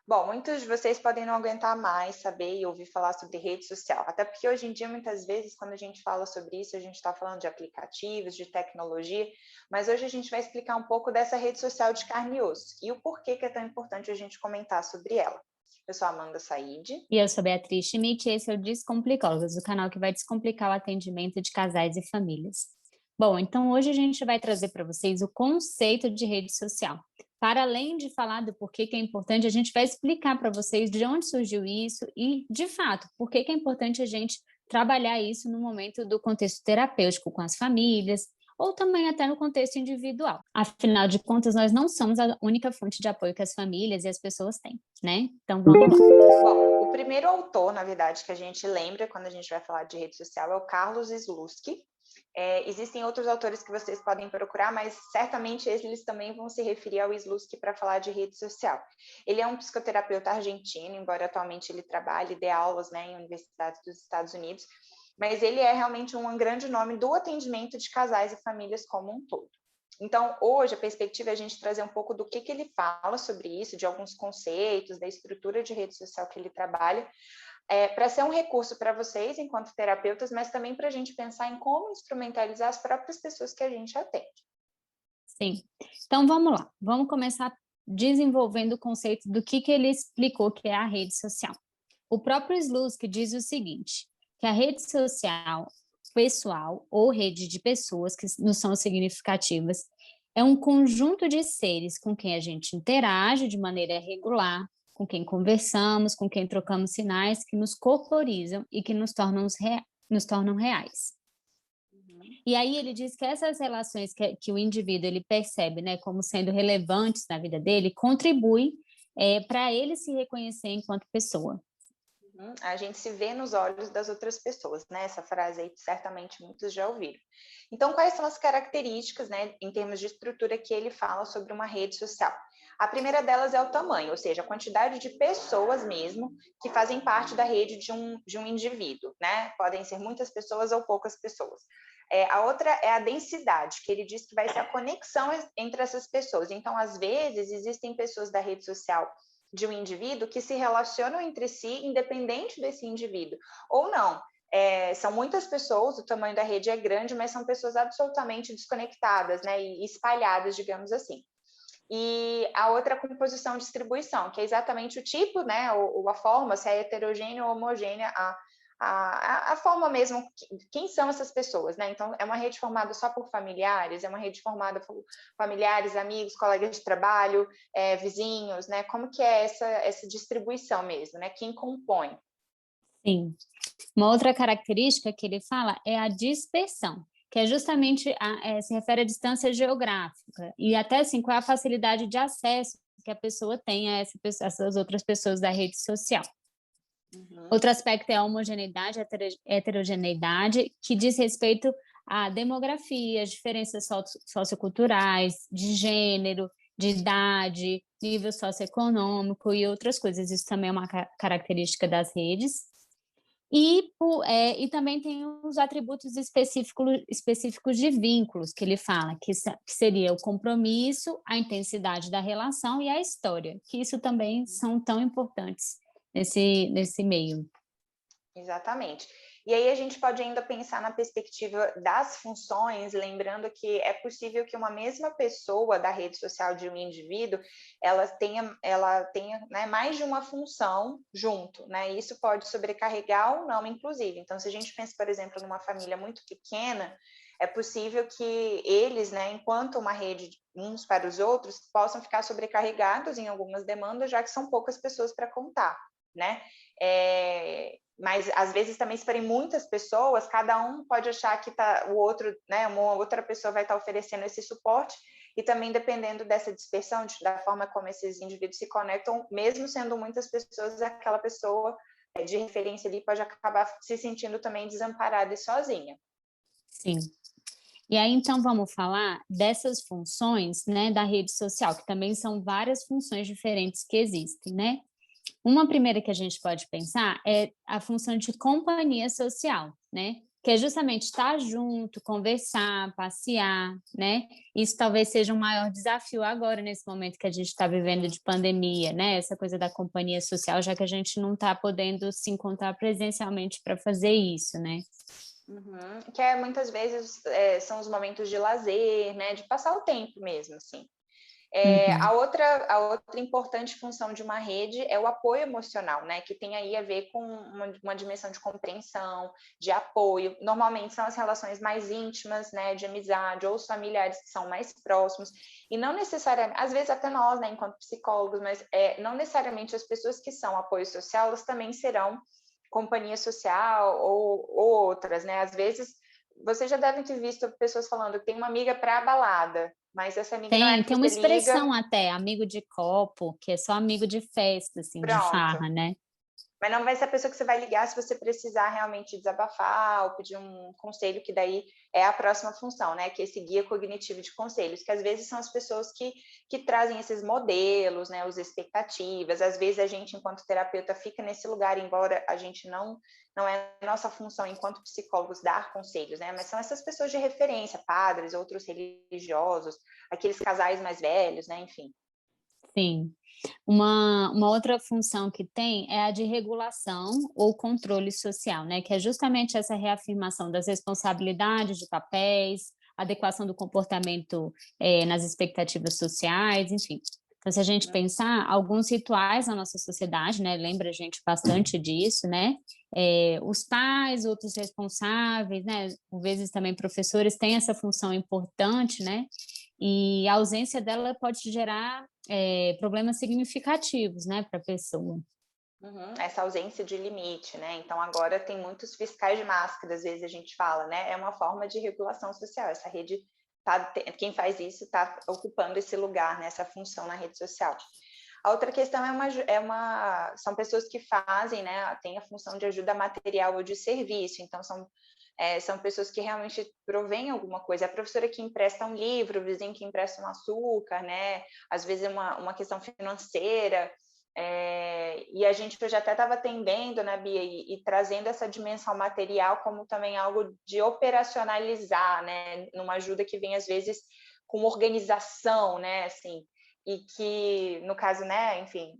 Bom, muitos de vocês podem não aguentar mais saber e ouvir falar sobre rede social, até porque hoje em dia, muitas vezes, quando a gente fala sobre isso, a gente está falando de aplicativos, de tecnologia, mas hoje a gente vai explicar um pouco dessa rede social de carne e osso e o porquê que é tão importante a gente comentar sobre ela. Eu sou a Amanda Said. E eu sou Beatriz Schmidt e esse é o Descomplicólogas, o canal que vai descomplicar o atendimento de casais e famílias. Bom, então hoje a gente vai trazer para vocês o conceito de rede social. Para além de falar do porquê que é importante, a gente vai explicar para vocês de onde surgiu isso e, de fato, por que é importante a gente trabalhar isso no momento do contexto terapêutico com as famílias, ou também até no contexto individual. Afinal de contas, nós não somos a única fonte de apoio que as famílias e as pessoas têm, né? Então vamos lá. Bom, o primeiro autor, na verdade, que a gente lembra quando a gente vai falar de rede social é o Carlos Slutsky. Existem outros autores que vocês podem procurar, mas certamente eles também vão se referir ao Slutsky para falar de rede social. Ele é um psicoterapeuta argentino, embora atualmente ele trabalhe e dê aulas, né, em universidades dos Estados Unidos, mas ele é realmente um grande nome do atendimento de casais e famílias como um todo. Então, hoje, a perspectiva é a gente trazer um pouco do que ele fala sobre isso, de alguns conceitos, da estrutura de rede social que ele trabalha, para ser um recurso para vocês, enquanto terapeutas, mas também para a gente pensar em como instrumentalizar as próprias pessoas que a gente atende. Sim. Então vamos lá. Vamos começar desenvolvendo o conceito do que ele explicou que é a rede social. O próprio Slutsky diz o seguinte, que a rede social pessoal ou rede de pessoas que não são significativas é um conjunto de seres com quem a gente interage de maneira regular, com quem conversamos, com quem trocamos sinais que nos corporizam e que nos tornam reais. E aí ele diz que essas relações que o indivíduo ele percebe, né, como sendo relevantes na vida dele, contribuem para ele se reconhecer enquanto pessoa. A gente se vê nos olhos das outras pessoas, né? Essa frase aí certamente muitos já ouviram. Então, quais são as características, né, em termos de estrutura que ele fala sobre uma rede social? A primeira delas é o tamanho, ou seja, a quantidade de pessoas mesmo que fazem parte da rede de um indivíduo, né? Podem ser muitas pessoas ou poucas pessoas. A outra é a densidade, que ele diz que vai ser a conexão entre essas pessoas. Então, às vezes, existem pessoas da rede social de um indivíduo que se relacionam entre si, independente desse indivíduo, ou não. São muitas pessoas, o tamanho da rede é grande, mas são pessoas absolutamente desconectadas, né, e espalhadas, digamos assim. E a outra é a composição e distribuição, que é exatamente o tipo, né, ou a forma, se é heterogênea ou homogênea a forma mesmo, quem são essas pessoas, né? Então, é uma rede formada só por familiares, é uma rede formada por familiares, amigos, colegas de trabalho, vizinhos, né? Como que é essa distribuição mesmo, né? Quem compõe? Sim. Uma outra característica que ele fala é a dispersão, que é justamente se refere à distância geográfica e até assim qual é a facilidade de acesso que a pessoa tem a essas outras pessoas da rede social. Outro aspecto é a homogeneidade, a heterogeneidade, que diz respeito à demografia, às diferenças socioculturais, de gênero, de idade, nível socioeconômico e outras coisas. Isso também é uma característica das redes. E também tem os atributos específicos de vínculos que ele fala, que seria o compromisso, a intensidade da relação e a história, que isso também são tão importantes nesse meio. Exatamente. E aí a gente pode ainda pensar na perspectiva das funções, lembrando que é possível que uma mesma pessoa da rede social de um indivíduo, ela tenha, né, mais de uma função junto, né? E isso pode sobrecarregar ou não, inclusive. Então, se a gente pensa, por exemplo, numa família muito pequena, é possível que eles, né, enquanto uma rede uns para os outros, possam ficar sobrecarregados em algumas demandas, já que são poucas pessoas para contar, né? Mas às vezes também se forem muitas pessoas, cada um pode achar que o outro, né, uma outra pessoa vai estar oferecendo esse suporte, e também dependendo dessa dispersão, da forma como esses indivíduos se conectam, mesmo sendo muitas pessoas, aquela pessoa de referência ali pode acabar se sentindo também desamparada e sozinha. Sim. E aí, então, vamos falar dessas funções, né, da rede social, que também são várias funções diferentes que existem, né? Uma primeira que a gente pode pensar é a função de companhia social, né? que é justamente estar junto, conversar, passear, né? Isso talvez seja um maior desafio agora, nesse momento que a gente está vivendo de pandemia, né? Essa coisa da companhia social, já que a gente não está podendo se encontrar presencialmente para fazer isso, né? Uhum. Que é, muitas vezes são os momentos de lazer, né? De passar o tempo mesmo, assim. Uhum. A outra importante função de uma rede é o apoio emocional, né? Que tem aí a ver com uma dimensão de compreensão, de apoio. Normalmente são as relações mais íntimas, né? De amizade, ou os familiares que são mais próximos. E não necessariamente, às vezes até nós, né? Enquanto psicólogos, mas não necessariamente as pessoas que são apoio social, elas também serão companhia social ou outras, né? Às vezes, vocês já devem ter visto pessoas falando que tem uma amiga para a balada, mas essa amiga não é Tem, que tem uma você liga, expressão até, amigo de copo, que é só amigo de festa, assim, de pronto. farra, né? Mas não vai ser a pessoa que você vai ligar se você precisar realmente desabafar ou pedir um conselho, que daí é a próxima função, né? Que é esse guia cognitivo de conselhos, que às vezes são as pessoas que trazem esses modelos, né? As expectativas. Às vezes a gente, enquanto terapeuta, fica nesse lugar, embora a gente não é nossa função enquanto psicólogos dar conselhos, né? Mas são essas pessoas de referência, padres, outros religiosos, aqueles casais mais velhos, né? Enfim. Sim. Uma outra função que tem é a de regulação ou controle social, né? Que é justamente essa reafirmação das responsabilidades de papéis, adequação do comportamento nas expectativas sociais, enfim. Então, se a gente pensar, alguns rituais na nossa sociedade, né? Lembra a gente bastante disso, né? Os pais, outros responsáveis, né? Por vezes também professores têm essa função importante, né? E a ausência dela pode gerar problemas significativos, né, para a pessoa. Uhum, essa ausência de limite, né? Então, agora tem muitos fiscais de máscara, às vezes a gente fala, né? É uma forma de regulação social. Essa rede, quem faz isso está ocupando esse lugar, né? Essa função na rede social. A outra questão são pessoas que fazem, né? Tem a função de ajuda material ou de serviço. Então, são pessoas que realmente provêm alguma coisa. A professora que empresta um livro, o vizinho que empresta um açúcar, né? Às vezes é uma questão financeira. E a gente hoje até estava atendendo, né, Bia, e trazendo essa dimensão material como também algo de operacionalizar, né, numa ajuda que vem às vezes com organização, né, assim, e que, no caso, né, enfim,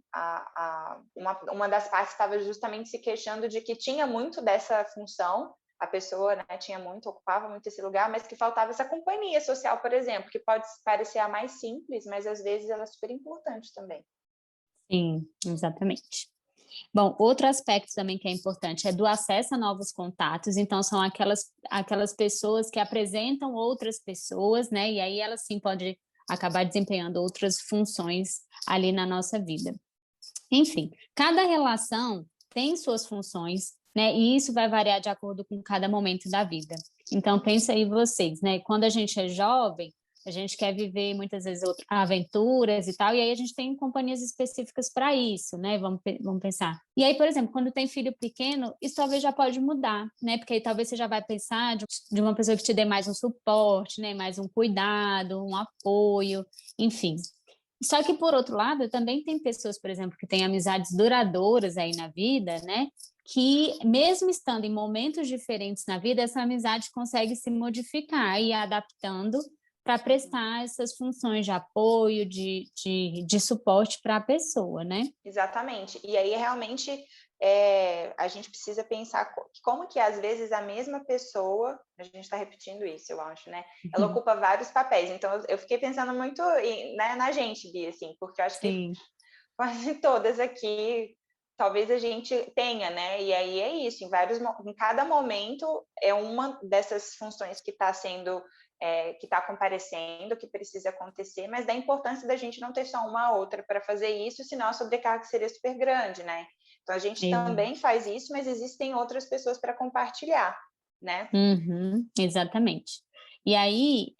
uma das partes estava justamente se queixando de que tinha muito dessa função, a pessoa, né, ocupava muito esse lugar, mas que faltava essa companhia social, por exemplo, que pode parecer a mais simples, mas às vezes ela é super importante também. Sim, exatamente. Bom, outro aspecto também que é importante é do acesso a novos contatos, então são aquelas pessoas que apresentam outras pessoas, né, e aí elas sim podem acabar desempenhando outras funções ali na nossa vida. Enfim, cada relação tem suas funções, né? E isso vai variar de acordo com cada momento da vida. Então, pensa aí vocês, né? Quando a gente é jovem, a gente quer viver muitas vezes aventuras e tal, e aí a gente tem companhias específicas para isso, né? Vamos pensar. E aí, por exemplo, quando tem filho pequeno, isso talvez já pode mudar, né? Porque aí talvez você já vai pensar de uma pessoa que te dê mais um suporte, né? Mais um cuidado, um apoio, enfim. Só que, por outro lado, também tem pessoas, por exemplo, que têm amizades duradouras aí na vida, né? Que, mesmo estando em momentos diferentes na vida, essa amizade consegue se modificar e ir adaptando para prestar essas funções de apoio, de suporte para a pessoa, né? Exatamente. E aí, realmente, a gente precisa pensar como que, às vezes, a mesma pessoa, a gente está repetindo isso, eu acho, né? Ela Uhum. ocupa vários papéis. Então, eu fiquei pensando muito né, na gente, Bia, assim, porque eu acho que Sim. quase todas aqui, talvez a gente tenha, né? E aí é isso, em cada momento é uma dessas funções que está sendo, que está comparecendo, que precisa acontecer, mas da importância da gente não ter só uma ou outra para fazer isso, senão a sobrecarga seria super grande, né? Então a gente Sim. também faz isso, mas existem outras pessoas para compartilhar, né? Uhum, exatamente. E aí,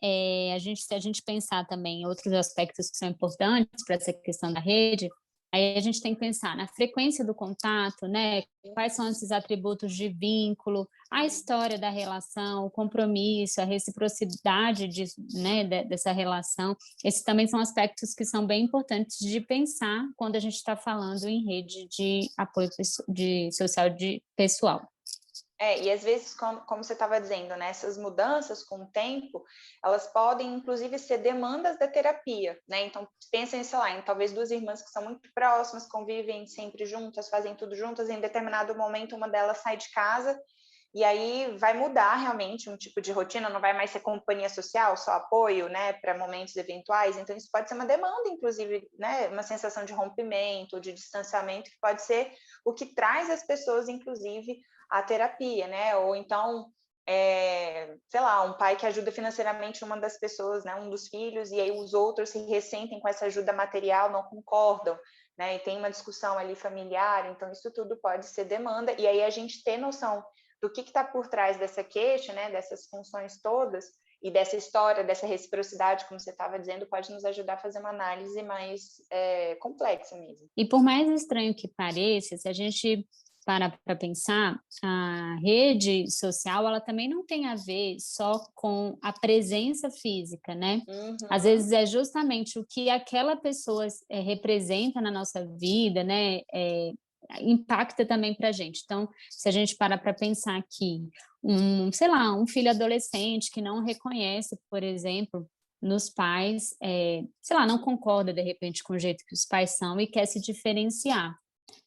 se a gente pensar também em outros aspectos que são importantes para essa questão da rede, aí a gente tem que pensar na frequência do contato, né? Quais são esses atributos de vínculo, a história da relação, o compromisso, a reciprocidade né, dessa relação. Esses também são aspectos que são bem importantes de pensar quando a gente está falando em rede de apoio social de pessoal. E às vezes, como você estava dizendo, né, essas mudanças com o tempo, elas podem, inclusive, ser demandas da terapia, né? Então, pensem, sei lá, em talvez duas irmãs que são muito próximas, convivem sempre juntas, fazem tudo juntas, e em determinado momento uma delas sai de casa, e aí vai mudar realmente um tipo de rotina, não vai mais ser companhia social, só apoio, né, para momentos eventuais. Então, isso pode ser uma demanda, inclusive, né, uma sensação de rompimento, de distanciamento, que pode ser o que traz as pessoas, inclusive, à terapia, né? Ou então, sei lá, um pai que ajuda financeiramente uma das pessoas, né, um dos filhos, e aí os outros se ressentem com essa ajuda material, não concordam, né? E tem uma discussão ali familiar, então isso tudo pode ser demanda, e aí a gente ter noção do que está por trás dessa queixa, né, dessas funções todas, e dessa história, dessa reciprocidade, como você estava dizendo, pode nos ajudar a fazer uma análise mais complexa mesmo. E por mais estranho que pareça, se a gente parar para pensar, a rede social, ela também não tem a ver só com a presença física, né? Às vezes é justamente o que aquela pessoa representa na nossa vida, né? Impacta também para a gente. Então, se a gente parar para pensar que sei lá, um filho adolescente que não reconhece, por exemplo, nos pais, sei lá, não concorda de repente com o jeito que os pais são e quer se diferenciar.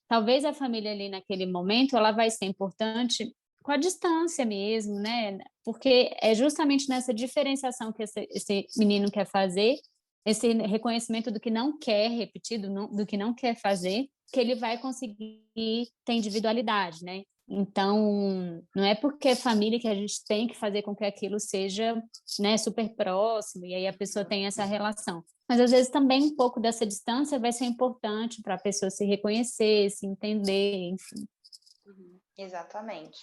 Talvez a família ali naquele momento, ela vai ser importante com a distância mesmo, né? Porque é justamente nessa diferenciação que esse menino quer fazer, esse reconhecimento do que não quer repetir, do que não quer fazer, que ele vai conseguir ter individualidade, né? Então, não é porque é família que a gente tem que fazer com que aquilo seja, né, super próximo, e aí a pessoa tem essa relação. Mas, às vezes, também um pouco dessa distância vai ser importante para a pessoa se reconhecer, se entender, enfim. Exatamente.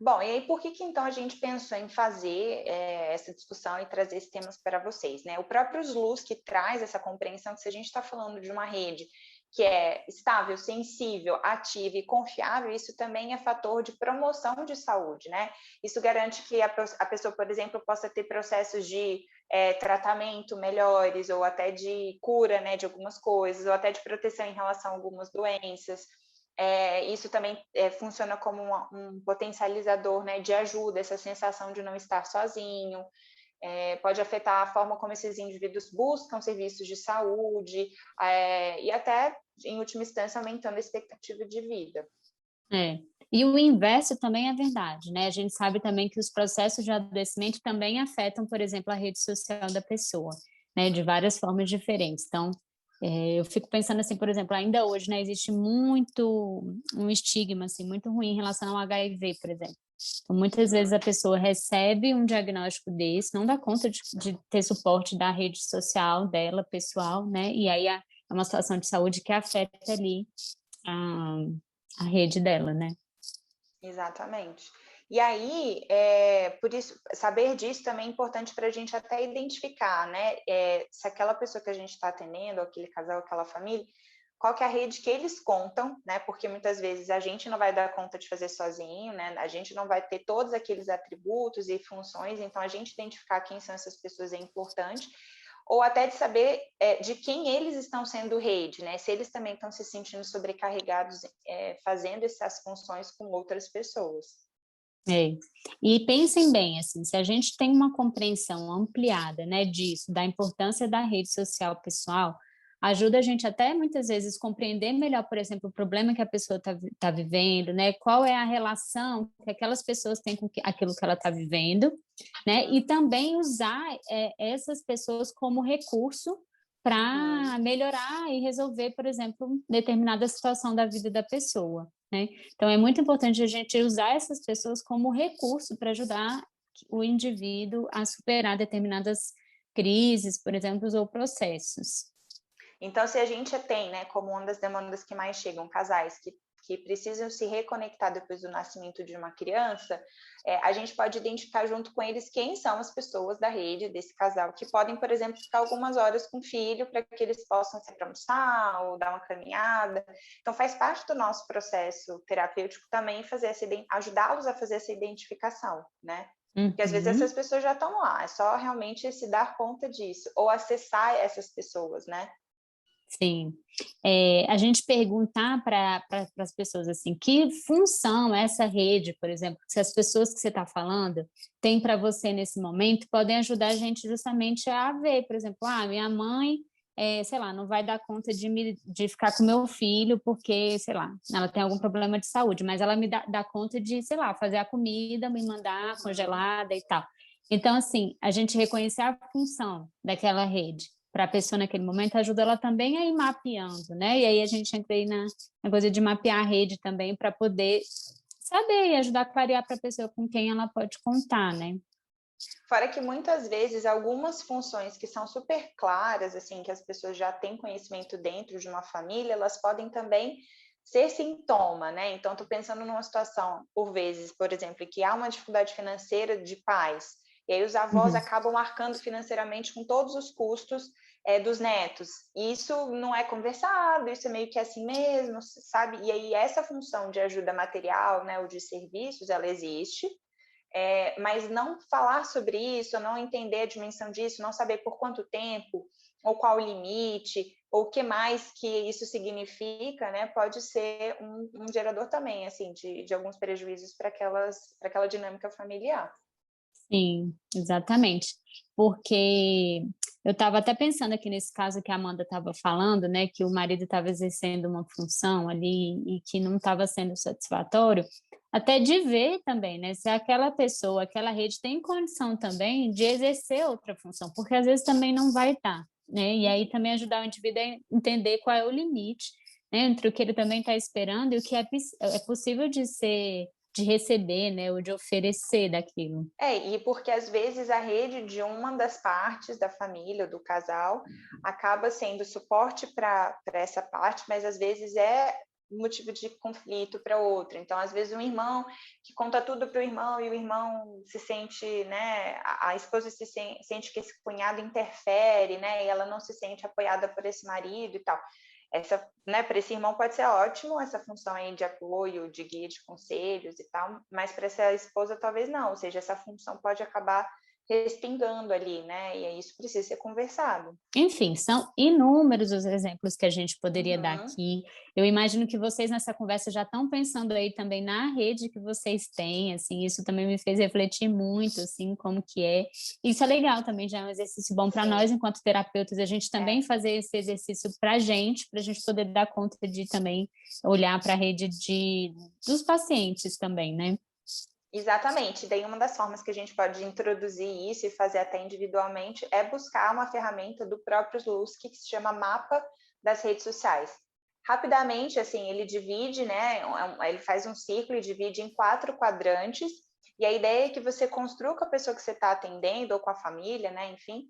Bom, e aí por que então a gente pensou em fazer essa discussão e trazer esses temas para vocês, né? O próprio SLUS que traz essa compreensão que se a gente está falando de uma rede que é estável, sensível, ativa e confiável, isso também é fator de promoção de saúde, né? Isso garante que a pessoa, por exemplo, possa ter processos de tratamento melhores, ou até de cura, né, de algumas coisas, ou até de proteção em relação a algumas doenças. Isso também funciona como um potencializador, né, de ajuda, essa sensação de não estar sozinho. Pode afetar a forma como esses indivíduos buscam serviços de saúde, e até, em última instância, aumentando a expectativa de vida. E o inverso também é verdade, né? A gente sabe também que os processos de adoecimento também afetam, por exemplo, a rede social da pessoa, né? De várias formas diferentes. Então, eu fico pensando assim, por exemplo, ainda hoje, né, existe muito um estigma assim muito ruim em relação ao HIV, por exemplo. Então, muitas vezes a pessoa recebe um diagnóstico desse, não dá conta de ter suporte da rede social dela, pessoal, né? E aí é uma situação de saúde que afeta ali a rede dela, né? Exatamente. E aí, por isso, saber disso também é importante para a gente até identificar, né? Se aquela pessoa que a gente está atendendo, aquele casal, aquela família, qual que é a rede que eles contam, né? Porque muitas vezes a gente não vai dar conta de fazer sozinho, né? A gente não vai ter todos aqueles atributos e funções, então a gente identificar quem são essas pessoas é importante, ou até de saber de quem eles estão sendo rede, né? Se eles também estão se sentindo sobrecarregados fazendo essas funções com outras pessoas. E pensem bem, assim, se a gente tem uma compreensão ampliada, né, disso, da importância da rede social pessoal, ajuda a gente até muitas vezes compreender melhor, por exemplo, o problema que a pessoa tá vivendo, né, qual é a relação que aquelas pessoas têm com aquilo que ela está vivendo, né, e também usar essas pessoas como recurso para melhorar e resolver, por exemplo, determinada situação da vida da pessoa, né? Então, é muito importante a gente usar essas pessoas como recurso para ajudar o indivíduo a superar determinadas crises, por exemplo, ou processos. Então, se a gente tem, né, como uma das demandas que mais chegam, casais que precisam se reconectar depois do nascimento de uma criança, a gente pode identificar junto com eles quem são as pessoas da rede desse casal, que podem, por exemplo, ficar algumas horas com o filho para que eles possam se almoçar ou dar uma caminhada. Então, faz parte do nosso processo terapêutico também ajudá-los a fazer essa identificação, né? Porque às vezes essas pessoas já estão lá, é só realmente se dar conta disso, ou acessar essas pessoas, né? Sim. A gente perguntar para as pessoas assim, que função essa rede, por exemplo, se as pessoas que você está falando têm para você nesse momento, podem ajudar a gente justamente a ver, por exemplo, minha mãe, sei lá, não vai dar conta de ficar com meu filho porque, sei lá, ela tem algum problema de saúde, mas ela me dá conta de, sei lá, fazer a comida, me mandar congelada e tal. Então, assim, a gente reconhecer a função daquela rede para a pessoa naquele momento ajuda ela também a ir mapeando, né? E aí a gente entra aí na coisa de mapear a rede também para poder saber e ajudar a clarear para a pessoa com quem ela pode contar, né? Fora que muitas vezes algumas funções que são super claras, assim, que as pessoas já têm conhecimento dentro de uma família, elas podem também ser sintoma, né? Então, estou pensando numa situação, por vezes, por exemplo, que há uma dificuldade financeira de pais, e aí os avós Uhum. acabam marcando financeiramente com todos os custos dos netos. E isso não é conversado, isso é meio que assim mesmo, sabe? E aí essa função de ajuda material, né, ou de serviços, ela existe, mas não falar sobre isso, não entender a dimensão disso, não saber por quanto tempo, ou qual o limite, ou o que mais que isso significa, né, pode ser um gerador também, assim, de alguns prejuízos para aquela dinâmica familiar. Sim, exatamente. Porque eu estava até pensando aqui nesse caso que a Amanda estava falando, né, que o marido estava exercendo uma função ali e que não estava sendo satisfatório, até de ver também, né, se aquela pessoa, aquela rede tem condição também de exercer outra função, porque às vezes também não vai estar, né, e aí também ajudar o indivíduo a entender qual é o limite, né, entre o que ele também está esperando e o que é possível de receber, né, ou de oferecer daquilo. E porque às vezes a rede de uma das partes da família, do casal, acaba sendo suporte para essa parte, mas às vezes é motivo de conflito para outra. Então, às vezes, um irmão que conta tudo para o irmão e o irmão se sente, né, a esposa sente que esse cunhado interfere, né, e ela não se sente apoiada por esse marido e tal. Essa, né, para esse irmão pode ser ótimo essa função aí de apoio, de guia, de conselhos e tal, mas para essa esposa talvez não, ou seja, essa função pode acabar respingando ali, né? E aí isso precisa ser conversado. Enfim, são inúmeros os exemplos que a gente poderia dar Uhum. aqui. Eu imagino que vocês nessa conversa já estão pensando aí também na rede que vocês têm, assim, isso também me fez refletir muito, assim, como que é. Isso é legal também, já é um exercício bom para nós, Sim, enquanto terapeutas, a gente também é. fazer esse exercício para a gente poder dar conta de também olhar para a rede dos pacientes também, né? Exatamente. Daí uma das formas que a gente pode introduzir isso e fazer até individualmente é buscar uma ferramenta do próprio Slutsky que se chama Mapa das Redes Sociais. Rapidamente, assim, ele divide, né? Ele faz um círculo e divide em 4 quadrantes. E a ideia é que você construa com a pessoa que você está atendendo ou com a família, né? Enfim,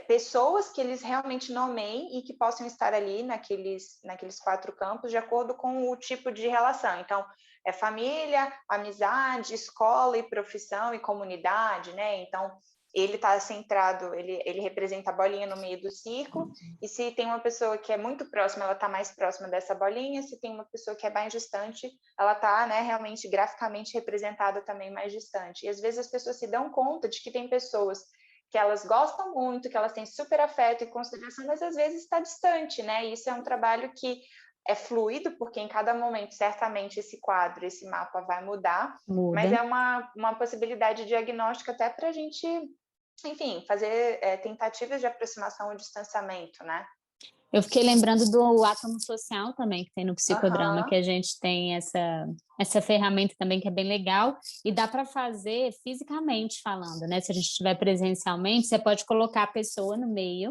pessoas que eles realmente nomeiem e que possam estar ali naqueles 4 campos de acordo com o tipo de relação. Então, família, amizade, escola e profissão e comunidade, né? Então, ele está centrado, ele representa a bolinha no meio do círculo, e se tem uma pessoa que é muito próxima, ela está mais próxima dessa bolinha, se tem uma pessoa que é mais distante, ela está, né, realmente graficamente representada também mais distante. E às vezes as pessoas se dão conta de que tem pessoas que elas gostam muito, que elas têm super afeto e consideração, mas às vezes está distante, né? E isso é um trabalho que é fluido, porque em cada momento, certamente, esse quadro, esse mapa vai mudar, mas Muda. é uma possibilidade diagnóstica até para a gente, enfim, fazer tentativas de aproximação ou distanciamento, né? Eu fiquei lembrando do átomo social também, que tem no psicodrama, que Aham. a gente tem essa ferramenta também que é bem legal, e dá para fazer fisicamente falando, né? Se a gente estiver presencialmente, você pode colocar a pessoa no meio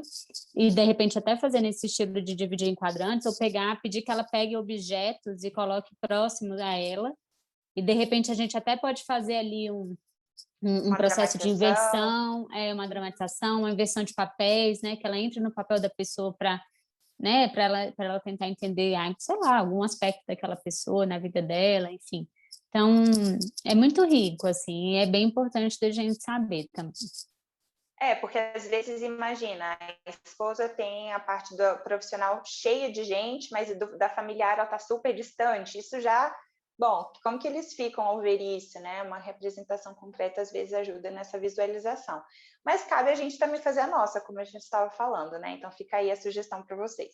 e, de repente, até fazer nesse estilo de dividir em quadrantes, ou pedir que ela pegue objetos e coloque próximos a ela, e, de repente, a gente até pode fazer ali um Uma processo de dramatização. inversão, uma dramatização, uma inversão de papéis, né? Que ela entre no papel da pessoa para, né, para ela tentar entender, sei lá, algum aspecto daquela pessoa na vida dela, enfim. Então, é muito rico, assim, e é bem importante da gente saber também. Porque às vezes, imagina, a esposa tem a parte do profissional cheia de gente, mas da familiar ela está super distante. Isso já Bom, como que eles ficam ao ver isso, né? Uma representação concreta às vezes ajuda nessa visualização. Mas cabe a gente também fazer a nossa, como a gente estava falando, né? Então fica aí a sugestão para vocês.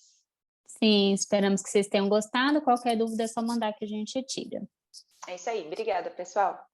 Sim, esperamos que vocês tenham gostado. Qualquer dúvida é só mandar que a gente tira. É isso aí. Obrigada, pessoal.